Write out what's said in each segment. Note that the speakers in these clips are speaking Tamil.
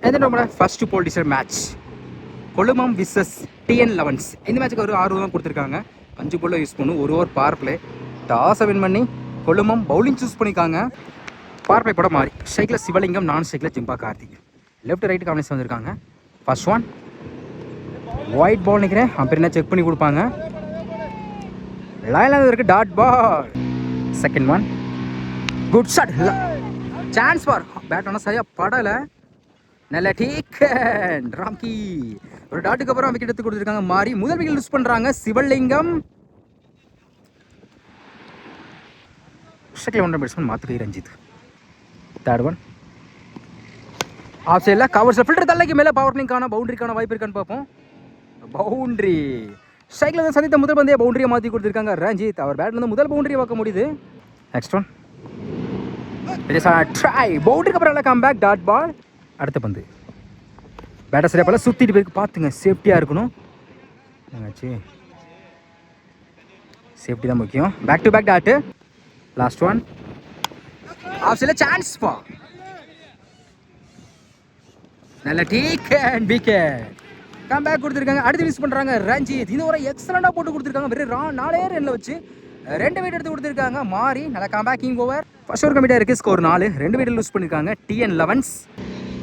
இது நம்மளோட ஃபர்ஸ்ட் போல்டிஷர் மேட்ச் கொழுமம் விசஸ் TN11s. இந்த மேட்ச்சுக்கு ஒரு 6 தான் கொடுத்துருக்காங்க. 5 போல யூஸ் பண்ணும். ஒரு ஓவர் பவர் பிளே. டாஸை வின் பண்ணி கொழுமம் பவுலிங் சூஸ் பண்ணிக்காங்க. பவர் பிளே போட மாறி ஸ்ட்ரைக்கில் சிவலிங்கம், நான் ஸ்ட்ரைக்கில் Jimba Karthik. Left right combination வந்திருக்காங்க. ஃபர்ஸ்ட் ஒன் ஒயிட் பால் நிற்கிறேன். அப்புறம் என்ன செக் பண்ணி கொடுப்பாங்க. லைனில் இருக்கு dot ball. Second one good shot. Chance for bat ஆனால் சரியாக படலை. நல்ல டேக்கன் ராம்கி. ஒரு டாட்டுக்கு அப்புறம் விக்கெட் எடுத்து கொடுத்துருக்காங்க. மாறி முதல் விக்கெட் யூஸ் பண்ணுறாங்க. சிவலிங்கம் செகண்ட் ஒன் பேட்ஸ்மேன் மாத்துக்கை ரஞ்சித். தேர்ட் ஒன் ஆஃப் சைடில் கவர்ஸில் ஃபில்டர் தலைக்கு மேலே பவர்னிங்கான பவுண்டரிக்கான வாய்ப்பு இருக்கான்னு பார்ப்போம். பவுண்டரி ஸ்ட்ரைக்கில் வந்து சந்தித்த முதல் பந்தைய பவுண்டரியை மாற்றி கொடுத்துருக்காங்க ரஞ்சித். அவர் பேட்லேருந்து முதல் பவுண்டரியை பார்க்க முடியுது. நெக்ஸ்ட் ஒன் ட்ரை பவுண்டரிக்கு அப்புறம் கம் பேக் டாட் பால். அடுத்த பந்து பேட்டர் சரியா போல சுற்றிட்டு போயிருக்கு. பார்த்துங்க, சேஃப்டியாக இருக்கணும். என்னாச்சு, சேஃப்டி தான் முக்கியம். Back to back dot. Last one off சைடில் சான்ஸ் பா. நல்ல டேக்கன் விக்கெட். கம் பேக் கொடுத்துருக்காங்க. அடுத்து மிஸ் பண்ணுறாங்க ரஞ்சித். இந்த ஒரு எக்ஸலண்டாக போட்டு கொடுத்துருக்காங்க. வெறும் 4 ரன்னில் வச்சு 2 விக்கெட் எடுத்து கொடுத்துருக்காங்க. மாறி நல்லா come backing over. First over கம்மிட்டாக இருக்குது. ஸ்கோர் 4. 2 விக்கெட் லூஸ் பண்ணியிருக்காங்க TN11s.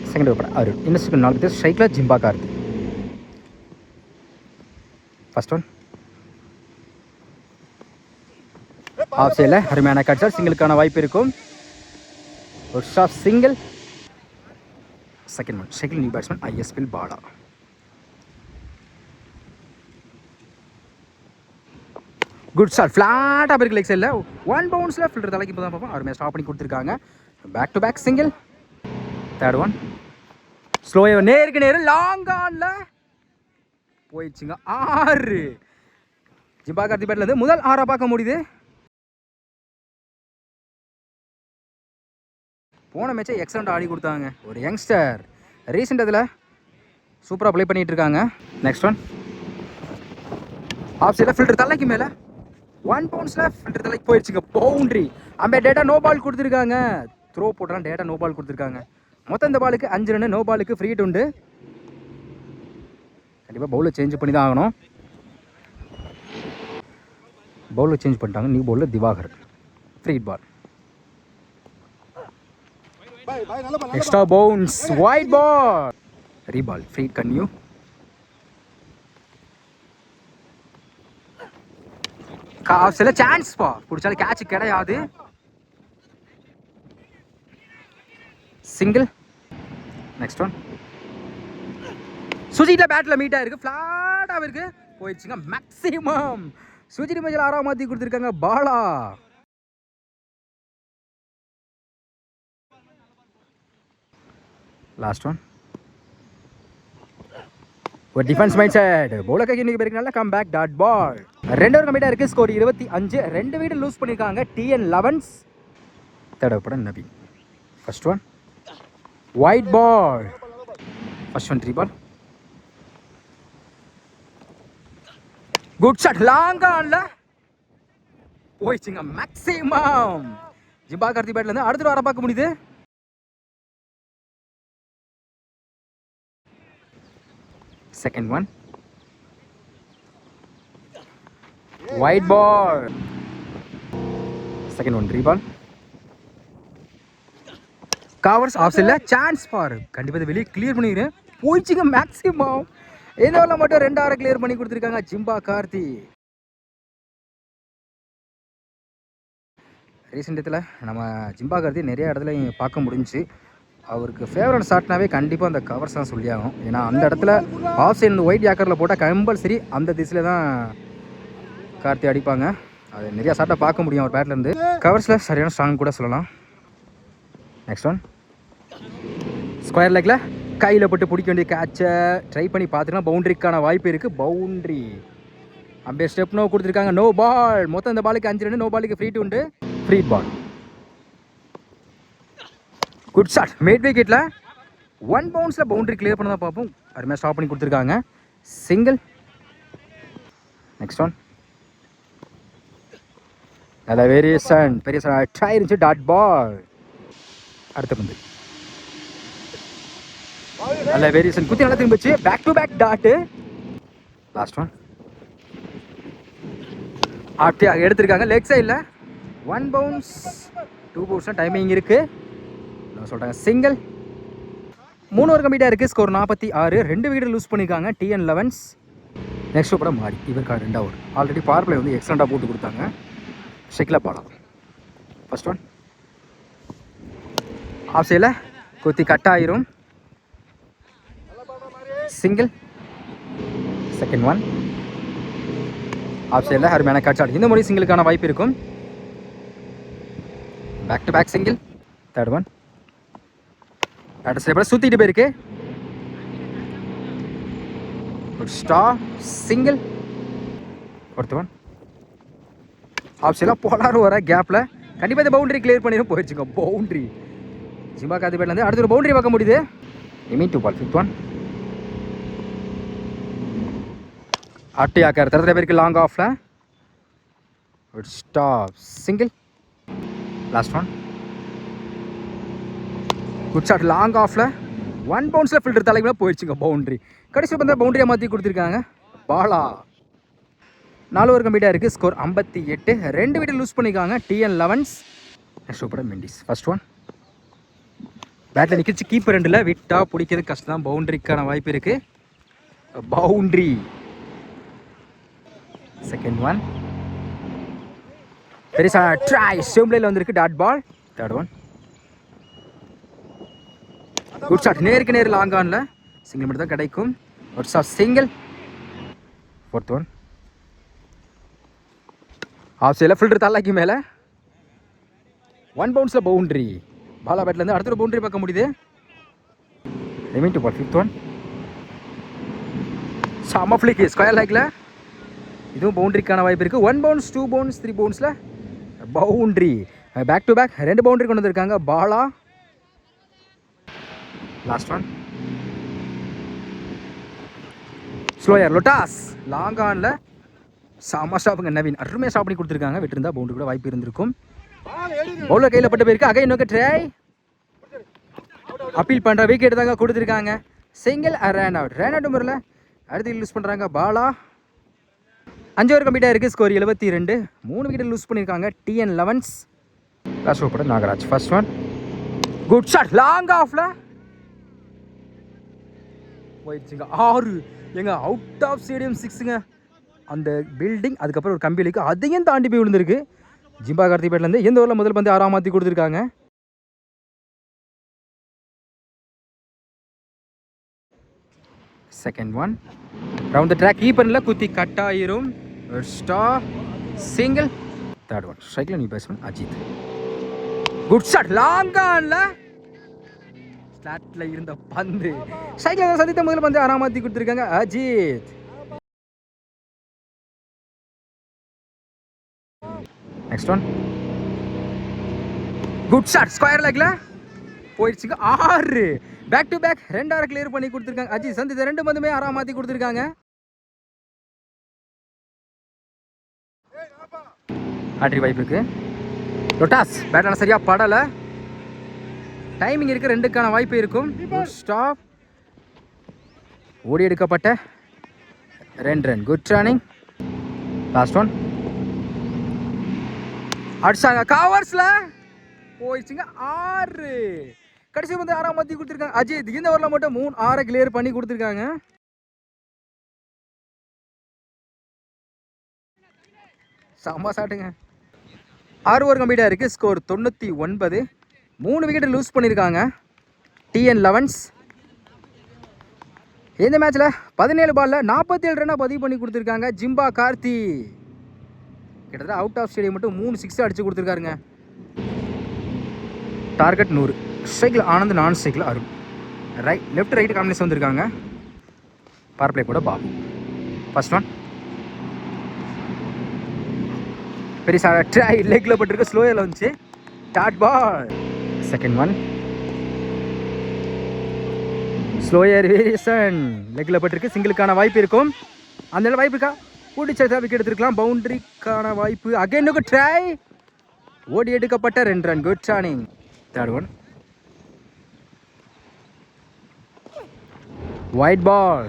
Second over Arun. இன்னும் 4 பேர் ஸ்ட்ரைக்கில் Jimba Karthi. First one off சைடில் அருமையான கட்சர். சிங்கிளுக்கான வாய்ப்பு இருக்கும். ஒரு shot single. Second one second new batsman ISPL Bala. Good shot ஃப்ளாட்டாக இருக்கு லெக் சைடில். 1 பவுன்ஸில் ஃபில்டர் தலைக்கு இப்போ தான் பார்ப்போம். அருமையாக ஸ்டாப் பண்ணி கொடுத்துருக்காங்க. Back to back single. Third one ஸ்லோவை நேருக்கு நேரு லாங் ஆனில் போயிடுச்சுங்க. 6. ஜிம்பா கார்த்தி பேட்லேருந்து முதல் 6 பார்க்க முடியுது. போன மேட்சை எக்ஸலண்ட் ஆடி கொடுத்தாங்க. ஒரு யங்ஸ்டர் ரீசெண்ட் அதில் சூப்பராக ப்ளே பண்ணிகிட்டு இருக்காங்க. நெக்ஸ்ட் ஒன் ஆஃப் சைடில் ஃபில்டர் தலைக்கு மேலே 1 பவுன்ஸில் ஃபில்டர் தலைக்கு போயிடுச்சுங்க. பவுண்ட்ரி. அம்பே டேட்டா நோ பால் கொடுத்துருக்காங்க. த்ரோ போட்டாலும் டேட்டா நோ பால் கொடுத்துருக்காங்க. மொத்தம் இந்த பாலுக்கு 5 ரன். நோ பாலுக்கு ஃப்ரீ ஹிட் உண்டு. கண்டிப்பாக பவுலர் சேஞ்ச் பண்ணி தான் ஆகணும். பவுலர் சேஞ்ச் பண்ணிட்டாங்க. New bowler Diwakar. Free hit ball. Extra bounce wide ball. Reball free hit கன்யூ. சில சான்ஸ் பா பிடிச்சாலும் கேட்ச் கிடையாது. சிங்கிள். நெக்ஸ்ட் ஒன் சுஜித்தில் பேட்டில் மீட் ஆயிருக்கு. ஃப்ளாட்டாக இருக்கு போயிடுச்சுங்க. மேக்ஸிமம் சுஜித் மேஜில் 6 மாற்றி கொடுத்துருக்காங்க பாலா. லாஸ்ட் ஒன் ஒரு டிஃபென்ஸ் மைண்ட் செட். பவுலர் கைக்கு இன்னைக்கு பேருக்கு நல்லா come back dot ball. 2 over கம்மிட்டாக இருக்குது. ஸ்கோர் 25. 2 விக்கெட் லூஸ் பண்ணியிருக்காங்க TN11s. Third over Nabi. First one white ball. First one 3 ball. Good shot long ஆன்ல போயிடுச்சுங்க. மேக்ஸிமம் ஜிம்பா கார்த்தி பேட்லேருந்து அடுத்த வர பார்க்க முடியுது. Second one white ball. Second one 3 ball. Covers off சைடில் சான்ஸ் ஃபார். கண்டிப்பாக வெளியே கிளியர் பண்ணிக்கிறேன். போயிடுச்சுங்க மேக்ஸிமம். இந்த ஓவரில் மட்டும் 2 6 கிளியர் பண்ணி கொடுத்துருக்காங்க ஜிம்பா கார்த்தி. ரீசெண்ட் இடத்துல நம்ம ஜிம்பா கார்த்தி நிறைய இடத்துல பார்க்க முடிஞ்சு. அவருக்கு ஃபேவரட் ஷாட்னாவே கண்டிப்பாக அந்த கவர்ஸ் தான் சொல்லி ஆகும். ஏன்னா அந்த இடத்துல ஆஃப் சைடு இந்த ஒயிட் யாக்கரில் போட்டால் கம்பல்சரி அந்த திசையில் தான் கார்த்தி அடிப்பாங்க. அது நிறையா ஷாட்டை பார்க்க முடியும் அவர் பேட்லேருந்து. கவர்ஸில் சரியான ஸ்ட்ராங் கூட சொல்லலாம். நெக்ஸ்ட் ஒன் ஸ்கொயர் லெக்கில் கையில் போட்டு பிடிக்க வேண்டிய கேட்சை ட்ரை பண்ணி பார்த்துக்கலாம். பவுண்டரிக்கான வாய்ப்பு இருக்குது. பவுண்ட்ரி. அப்படியே ஸ்டெப் நோ கொடுத்துருக்காங்க. No ball. மொத்தம் இந்த பாலுக்கு 5 ரன். நோ பாலுக்கு ஃப்ரீ ஹிட் உண்டு. Free ball. Good shot mid விக்கெட்டில் 1 பவுன்ஸில் பவுண்டரி கிளியர் பண்ண தான் பார்ப்போம். அருமையாக ஸ்டாப் பண்ணி கொடுத்துருக்காங்க. சிங்கிள். நெக்ஸ்ட் ஒன் நல்ல வேரியேஷன். பெரிய ட்ரை இருந்துச்சு டாட் பால். அடுத்த பந்து நல்ல வேரியேஷன் குத்தி நல்லா திரும்பிச்சு. Back to back dot. Last one ஆப்டியாக எடுத்திருக்காங்க லெக் சைடில். 1 பவுன்ஸ் 2 பவுன்ஸ் டைமிங் இருக்குது. நான் சொல்கிறாங்க சிங்கிள். 3 ஓவர் கம்ப்ளீட்டாக இருக்குது. ஸ்கோர் 46. 2 விக்கெட் லூஸ் பண்ணியிருக்காங்க டிஎன் லெவன்ஸ். நெக்ஸ்ட் ஓவராக மாறி இவருக்காக 2 ஓவர். ஆல்ரெடி பவர் பிளே வந்து எக்ஸலண்ட்டாக போட்டு கொடுத்தாங்க. ஷெக்கில் பாலாம். ஃபர்ஸ்ட் ஒன் ஆஃப் சைடில் குத்தி கட் ஆயிரும். சிங்கிள். செகண்ட் ஒன் ஆஃப் சைடில் அருமையான கட் ஷாட். இந்த முறை சிங்கிளுக்கான வாய்ப்பு இருக்கும். Back to back single. Third one அடுத்த சுற்றிட்டு போயிருக்கு. Star single. Fourth one off சைடில் போலார் வர கேப்பில் கண்டிப்பாக இந்த பவுண்டரி கிளியர் பண்ணிடும். போயிடுச்சுங்க பவுண்டரி. ஜிம்பா கார்த்திபேட்லேருந்து அடுத்த ஒரு பவுண்டரி பார்க்க முடியுது. எமி 2 பால். ஃபிஃப்த் ஒன் ஆட்டியாக்கார் தரத்துல பேருக்கு லாங் ஆஃபில். Stop single. Last one good shot long ஆஃபில். 1 பவுன்ஸில் ஃபில்டர் தலைக்கு மேலே போயிடுச்சுங்க பவுண்டரி. கடைசியில் வந்து பவுண்டரியாக மாற்றி கொடுத்துருக்காங்க. பாலா 4 ஓவர் கம்ப்ளீட்டாக இருக்குது. ஸ்கோர் 58. 2 விக்கெட் லூஸ் பண்ணியிருக்காங்க டிஎன் லெவன்ஸ். சூப்பராக மெண்டிஸ். ஃபர்ஸ்ட் ஒன் பேட்டில் நிற்கிச்சு. கீப்பர் 2ல் விட்டா பிடிக்கிறது கஷ்டம் தான். பவுண்டரிக்கான வாய்ப்பு இருக்குது. பவுண்டரி. செகண்ட் ஒன் பெருசாக ட்ரை சேம்லேயில் வந்திருக்கு. Dot ball. Third one good shot. நேருக்கு நேர் லாங் ஆனில் சிங்கிள் மட்டும் தான் கிடைக்கும். ஒரு shot single. Fourth one off சைடில் ஃபில்டர் தள்ளாக்கி மேலே 1 பவுன்ஸில் பவுண்டரி. பாலா பேட்லேருந்து அடுத்த ஒரு பவுண்டரி பார்க்க முடியுது. எமி 2 பால். ஃபிஃப்த் ஒன் செம்ம ஃப்ளிக்கு ஸ்கொயர் லைக்கில். இதுவும் பவுண்டரிக்கான வாய்ப்பு இருக்குது. 1 பவுன்ஸ் 2 பவுன்ஸ் 3 பவுன்ஸில் boundary. Back to back 2 boundary கொண்டு வந்திருக்காங்க பாலா. லாஸ்ட் ஒன் ஸ்லோயர் லொட்டாஸ் லாங் ஆனில் செம்ம ஸ்டாப்புங்க நவீன். அருமையாக ஸ்டாப் பண்ணி கொடுத்துருக்காங்க. விட்டுருந்தா பவுண்டரி கூட வாய்ப்பு இருந்திருக்கும். பவுலர் கையில் பட்டு போயிருக்கு. அகை நோக்க ட்ரை அப்பீல் பண்ணுற விக்கெட் தாங்க கொடுத்துருக்காங்க. Single run out. Run out முறையில் அடுத்து லூஸ் பண்ணுறாங்க பாலா. 5 ஓவர் கம்ப்ளீட்டாக இருக்குது. ஸ்கோர் 72. 3 விக்கெட் லூஸ் பண்ணியிருக்காங்க டிஎன் லெவன்ஸ். லாஸ்ட் ஓவர் கூட Nagaraj. First one good shot long ஆஃபில் போயிடுச்சுங்க. 6 எங்க அவுட் ஆஃப் ஸ்டேடியம் 6ங்க. அந்த பில்டிங் அதுக்கப்புறம் ஒரு கம்பியிலுக்கு அதையும் தாண்டி போய் விழுந்திருக்கு. ஜிம்பா கார்த்திபேட்லேருந்து எந்த ஊரில் முதல் பந்து 6ஆம் மாற்றி கொடுத்துருக்காங்க. Second one round the track கீப்பரில் குத்தி கட் ஆயிரும். ஸ்டார் சிங்கிள். தேர்ட் ஒன் ஸ்ட்ரைக்கில் new batsman Ajith. Good shot long ஆன்ல ஸ்லாட்டில் இருந்த பந்து ஸ்ட்ரைக்கில் சந்தித்த முதல் பந்து 6ஆம் மாற்றி கொடுத்துருக்காங்க Ajith. Next one good shot square லெக்ல போயிடுச்சுங்க. 6 பேக் டு பேக் 2 ஆர் கிளியர் பண்ணி கொடுத்துருக்காங்க அஜித். சந்தித்த 2 பந்துமே 6ஆம் மாற்றி கொடுத்துருக்காங்க. ஆட்ரி வாய்ப்புக்கு லொட்டாஸ் பேட்டான சரியாக படலை. டைமிங் இருக்குது. 2க்கான வாய்ப்பு இருக்கும். ஸ்டாப் ஓடி எடுக்கப்பட்ட 2 run. Good running. Last one அடிச்சாங்க கவர்ஸ்ல போயிடுச்சுங்க. 6 கடைசி வந்து 6ஆம் மாற்றி கொடுத்துருக்காங்க அஜித். இந்த ஓவரில் மட்டும் 3 6 கிளியர் பண்ணி கொடுத்துருக்காங்க. செம்ம சாட்டுங்க. 6 ஓவர் கம்ப்ளீட்டாக இருக்குது. ஸ்கோர் 99. 3 விக்கெட் லூஸ் பண்ணியிருக்காங்க டிஎன் லெவன்ஸ். இந்த மேட்ச்சில் 17 பாலில் 47 ரன்னாக பதிவு பண்ணி கொடுத்துருக்காங்க ஜிம்பா கார்த்தி. கிட்டத்தட்ட அவுட் ஆஃப் ஸ்டேடியம் மட்டும் 3 6 அடிச்சு கொடுத்துருக்காருங்க. டார்கெட் 100. ஸ்ட்ரைக்கில் ஆனந்த், நான் ஸ்ட்ரைக்கில் அருண். லெஃப்ட் ரைட் காம்பினேஷன் வந்திருக்காங்க. பவர் பிளே கூட பாபு. ஃபர்ஸ்ட் ஒன் பெரிய ட்ரை லெக்கில் பட்டிருக்கு. ஸ்லோயரில் வந்துச்சு. Dot ball. Second one slower variation லெக்கில் பட்டிருக்கு. சிங்கிளுக்கான வாய்ப்பு இருக்கும். அந்த வாய்ப்பு இருக்கா? கூட்டிச்சா விக்கெட் எடுத்துருக்கலாம். பவுண்டரிக்கான வாய்ப்பு. அகைனுக்கு ட்ரை ஓடி எடுக்கப்பட்ட 2 run. Good running. Third one white ball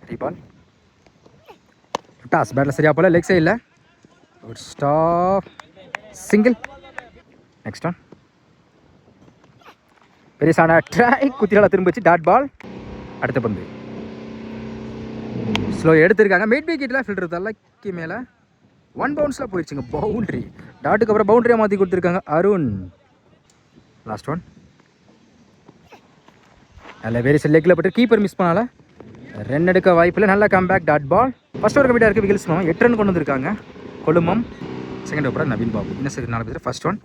ரீபால் டாஸ் பேட்டில் சரியா போல லெக் சைடில் good stop single next one பெரியசான ட்ரை குத்தியால திரும்பிச்சு டாட் பால் அடுத்த பந்து ஸ்லோ எடுத்திருக்காங்க மிட் விக்கெட்டில் ஃபில்டர் தலைக்கு மேலே 1 பவுன்ஸில் போயிடுச்சுங்க பவுண்ட்ரி டாட்டுக்கு அப்புறம் பவுண்ட்ரியாக மாற்றி கொடுத்துருக்காங்க அருண் லாஸ்ட் ஒன் நல்ல வேறு சில லெக்கில் பட்டு கீப்பர் மிஸ் பண்ணால 2 எடுக்க வாய்ப்பில் நல்ல comeback dot ball first over கம்மியாக இருக்குது விகில்ஸ் பண்ணுவோம் 8 ரன் கொண்டு வந்திருக்காங்க கொழுமம் செகண்ட் ஓவராக நவீன் பாபு இன்னும் சரி 4 பேர் ஃபர்ஸ்ட் ஒன்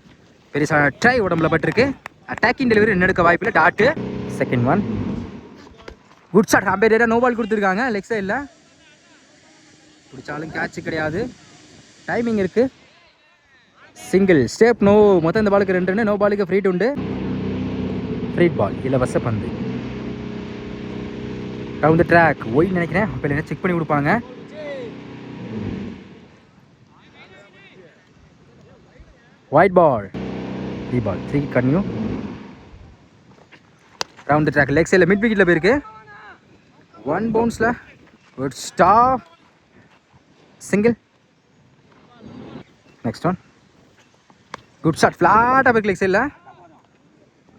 பெரிய ட்ரை உடம்புல பட்டிருக்கு அட்டாக்கிங் டெலிவரி 2 எடுக்க வாய்ப்பில் dot second one good shot அம்பேரியா நோ பால் கொடுத்துருக்காங்க லெக் சைடில் பிடிச்சாலும் கேட்ச் கிடையாது டைமிங் இருக்குது சிங்கிள் ஸ்டெப் நோ மொத்தம் இந்த பாலுக்கு 2 ரன் நோ பாலுக்கு ஃப்ரீட் உண்டு ஃப்ரீட் பால் இலவச பந்து ரவுண்ட் ட்ராக் ஒய் நினைக்கிறேன் அப்போ என்ன செக் பண்ணி கொடுப்பாங்க ஒயிட் பால் த்ரீ பால் 3 கன்யூ ரவுண்ட் ட்ராக் லெக் சைடில் மிட் விக்கெட்டில் போயிருக்கு 1 பவுன்ஸில் good stop single next one good shot ஃப்ளாட்டாக போயிருக்கு லெக் சைடில்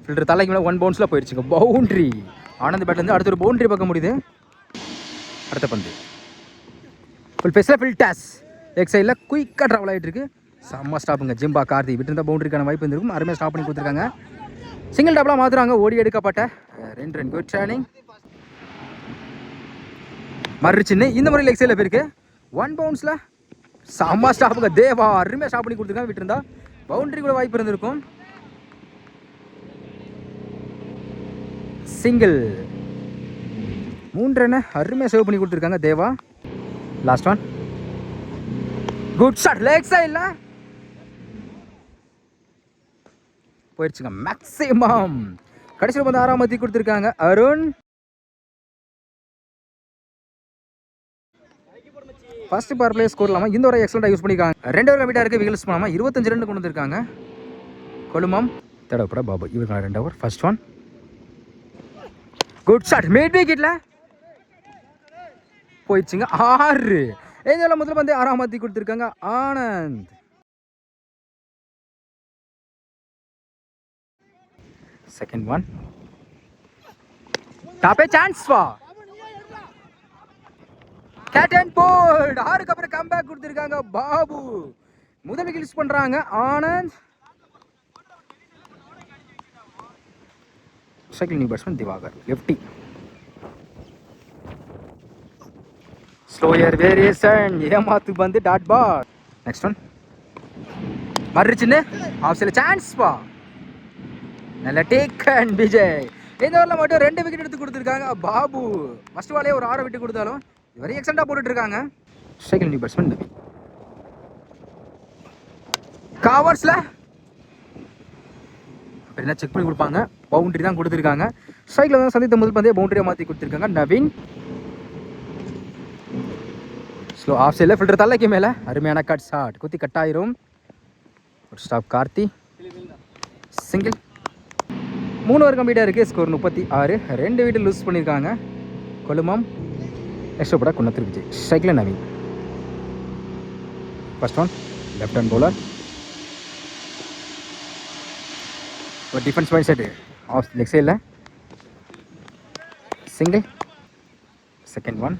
ஃபில்டர் தலைக்கு மேலே 1 பவுன்ஸில் போயிடுச்சுங்க பவுண்ட்ரி ஆனந்த் பேட்லேருந்து அடுத்த ஒரு பவுண்ட்ரி பார்க்க முடியுது அடுத்த பந்து ஃபுல் பேஸில் ஃபில் டாஸ் லெக் சைடில் குயிக்காக ட்ராவல் ஆகிட்டு இருக்கு செம்ம ஸ்டாப்புங்க ஜிம்பா கார்த்தி விட்டு பவுண்டரிக்கான வாய்ப்பு இருந்திருக்கும் அருமையாக ஸ்டாப் பண்ணி கொடுத்துருக்காங்க சிங்கிள் டாப்லாம் மாற்றுறாங்க ஓடி எடுக்கப்பட்ட 2 ரன் குட் டர்னிங் மறுச்சின்னு இந்த மாதிரி லெக் சைடில் போயிருக்கு 1 பவுன்ஸில் செம்ம ஸ்டாப்புங்க தேவா அருமையாக ஸ்டாப் பண்ணி கொடுத்துருக்காங்க விட்டுருந்தா பவுண்டரி கூட வாய்ப்பு இருந்திருக்கும் சிங்கிள் 3 ரன் அருமையாக சேவ் பண்ணி கொடுத்துருக்காங்க Deva last one good shot leg சைடில் போயிடுச்சுங்க மேக்ஸிமம் கடைசியில் வந்து 6ஆம் மத்தி கொடுத்துருக்காங்க Arun first power play score இல்லாமல் இந்த ஒரு எக்ஸலண்டாக யூஸ் பண்ணியிருக்காங்க 2 ஓவர் கம்மியாக இருக்குது விகில்ஸ் பண்ணாமல் 25 ரன் கொண்டு வந்திருக்காங்க கொழுமம் தடப்பட பாபு இவருக்கான 2 over first one good shot mid விக்கெட்டில் போயிடுச்சுங்க 6 ஏஞ்சால முதல்ல வந்து 6ஆம் மத்தி கொடுத்துருக்காங்க ஆனந்த் செகண்ட் ஒன் டாப்பே சான்ஸ் வா கேட் அண்ட் போல்ட் 6க்கு அப்புறம் கம்பேக் கொடுத்துருக்காங்க பாபு முதல் விக்கெட் பண்றாங்க Anand second new batsman Divakar lefty slower variation ஏமாத்து பந்து டாட் பால் நெக்ஸ்ட் ஒன் மறுச்சின்னு ஆஃப் சைடில் சான்ஸ் பா நல்ல டேக்கன் விஜய் இந்த ஓவரில் மட்டும் 2 விக்கெட் எடுத்து கொடுத்துருக்காங்க பாபு ஃபர்ஸ்ட் பாலே ஒரு 6 விக்கெட் கொடுத்தாலும் வெரி எக்ஸலண்டாக போட்டுட்டு இருக்காங்க செகண்ட் நியூ பேட்ஸ்மேன் நவீன் கவர்ஸில் என்ன செக் பண்ணி கொடுப்பாங்க பவுண்டரி தான் கொடுத்துருக்காங்க ஸ்ட்ரைக்கில் தான் சந்தித்த முதல் பந்தே பவுண்டரியாக மாற்றி கொடுத்துருக்காங்க நவீன் ஸ்லோ ஆஃப் சைடில் ஃபில்டர் தலைக்கு மேலே அருமையான கட் ஷாட் குத்தி கட் ஆயிரும் ஒரு ஸ்டாப் கார்த்தி சிங்கிள் 3 ஓவர் கம்ப்ளீட்டாக இருக்குது ஸ்கோர் 36 2 விக்கெட் லூஸ் பண்ணியிருக்காங்க கொழுமம் நெக்ஸ்ட் போட குன்னத்திரு விஜய் ஸ்ட்ரைக்கில் Naveen first one left hand bowler ஒரு defence mind set off leg சைடில் single second one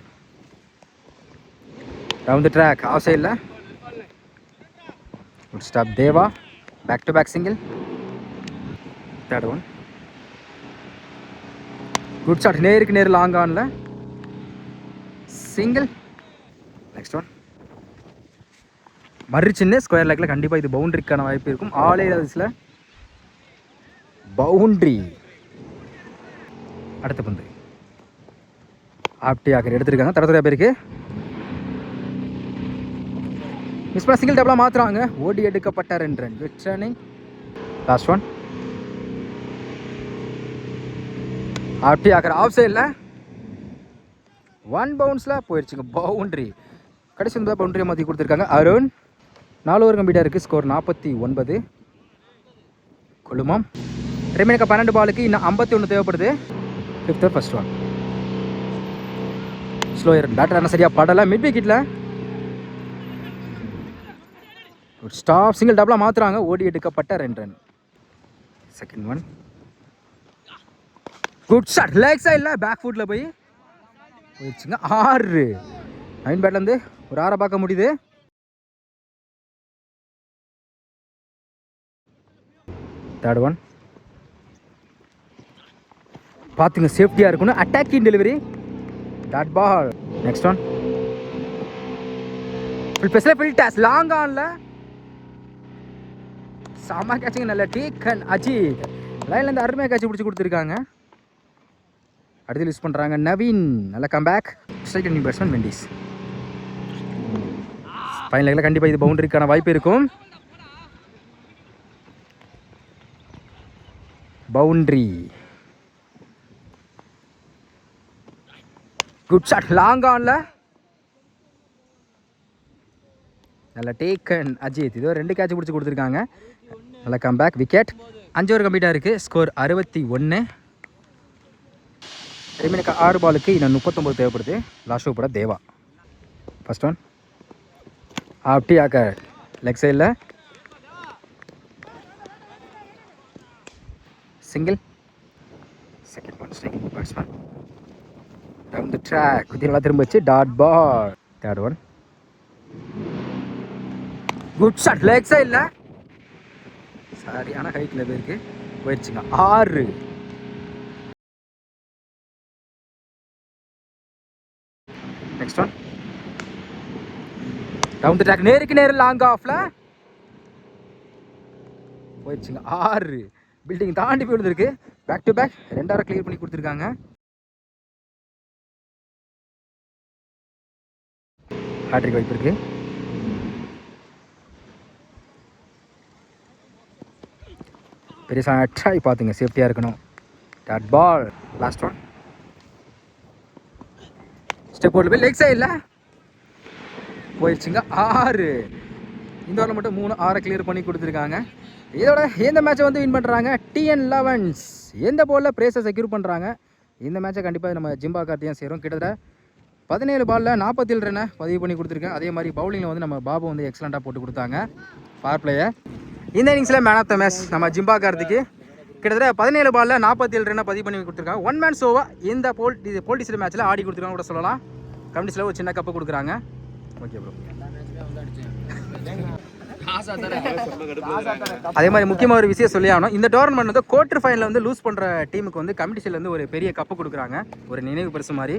round track off சைடில் good stop Deva back to back single third one good shot நேருக்கு நேர் லாங் ஆனில் சிங்கிள் நெக்ஸ்ட் ஒன் மறுச்சின்னு ஸ்கொயர் லேக்கில் கண்டிப்பாக இது பவுண்டரிக்கான வாய்ப்பு இருக்கும் ஆல் ஏரியாஸில் பவுண்ட்ரி அடுத்த பந்து ஆப்டி ஆக்கர் எடுத்திருக்காங்க தடத்துறையா பேருக்கு மிஸ் பண்ண சிங்கிள் டபுளாக மாற்றுறாங்க ஓடி எடுக்கப்பட்ட 2 ரன் ரிட்டர்னிங் லாஸ்ட் ஒன் ஆப்டி ஆக்கர் ஆஃப் சைடில் 1 பவுன்ஸில் போயிடுச்சுங்க பவுண்ட்ரி கடைசி வந்து பவுண்டரியை மாற்றி கொடுத்துருக்காங்க அருண் 4 ஓவர் கம்ப்ளீட்டாக இருக்குது ஸ்கோர் 49 கொழுமம் ரிமைனுக்கு 12 பாலுக்கு இன்னும் 51 தேவைப்படுது 5th over first one slower batter என்ன சரியாக படலை. மிட் விக்கெட்டில் ஒரு ஸ்டாப் சிங்கிள் டபுளாக மாற்றுறாங்க. ஓடி எடுக்கப்பட்ட 2 run. Second one good shot leg சைடில் பேக் ஃபுட்டில் போயிடுச்சுங்க. 6. நவீன் பேட்லேருந்து ஒரு 6 பார்க்க முடியுது. தேர்ட் ஒன் பார்த்துங்க, சேஃப்டியாக இருக்கணும். Attacking delivery dot ball. Next one full toss long ஆன்ல செம கேட்சிங்க. நல்ல டேக்கன் அஜித் லைன்லேருந்து அருமையாக கேட்சி பிடிச்சி கொடுத்துருக்காங்க. அடுத்து யூஸ் பண்ணுறாங்க நவீன். நல்ல comeback. Strike new batsman Mendis. ஃபைனலில் கண்டிப்பாக இது பவுண்டரிக்கான வாய்ப்பு இருக்கும். பவுண்டரி குட் ஷாட் லாங் ஆன்ல நல்ல டேக்கன் அஜித். இதோ 2 கேட்ச் பிடிச்சி கொடுத்துருக்காங்க. நல்ல கம்பேக். விக்கெட் 5 ஓவர் கம்ப்ளீட்டாக இருக்குது. ஸ்கோர் 61. ரிமைனுக்கு 6 பாலுக்கு இன்னும் 39 தேவைப்படுது. Last over Deva. First one ஆப்டி ஆக்கர் லெக் சைடில் single. Second one strike batsman down the track குதிரெல்லாம் திரும்ப வச்சு dot ball. Third one good shot leg சைடில் சரியான ஹைட்டில் போயிருக்கு. போயிடுச்சுங்க. 6. Next one down the track நேருக்கு நேர் லாங் ஆஃப்ல போயிடுச்சுங்க. 6. பில்டிங் தாண்டி போய் விழுந்திருக்கு. Back to back 2 hour clear பண்ணி கொடுத்துருக்காங்க. ஹேட்ரிக் வாய்ப்பு இருக்கு. பெருசாக ட்ரை பார்த்துங்க, சேஃப்டியாக இருக்கணும். Dot ball. Last one step போட்டு போய் லெக் சைடில் போயிடுச்சுங்க. 6. இந்த ஓவரில் மட்டும் 3 6 கிளியர் பண்ணி கொடுத்துருக்காங்க. இதோட எந்த மேட்சை வந்து வின் பண்ணுறாங்க TN11s. எந்த போலில் ப்ரைஸை செக்யூர் பண்ணுறாங்க. இந்த மேட்சை கண்டிப்பாக நம்ம ஜிம்பா கார்த்தியும் சேரும். கிட்டத்தட்ட 17 பாலில் 47 ரன்னை பதிவு பண்ணி கொடுத்துருக்கேன். அதே மாதிரி பவுலிங்கில் வந்து நம்ம பாபு வந்து எக்ஸலண்ட்டாக போட்டு கொடுத்தாங்க பவர் பிளேயை. இந்த இன்னிங்ஸில் மேன் ஆஃப் த மேட்ச் நம்ம ஜிம்பா கார்த்திக்கு கிட்டத்தட்ட 17 பாலில் 47 ரன்னை பதிவு பண்ணி கொடுத்துருக்காங்க. 1 மேன் ஷோவாக இந்த போல்டிஸ்ட் மேட்ச்சில் ஆடி கொடுத்துருக்காங்க கூட சொல்லலாம். கமிட்டிஸில் ஒரு சின்ன கப்பு கொடுக்குறாங்க. Okay bro. அதே மாதிரி முக்கியமாக ஒரு விஷயம் சொல்லி ஆகணும். இந்த டோர்னமெண்ட் வந்து குவார்டர் ஃபைனலில் வந்து லூஸ் பண்ணுற டீமுக்கு வந்து கமிட்டிஸில் ஒரு பெரிய கப்பு கொடுக்குறாங்க, ஒரு நினைவு பரிசு மாதிரி.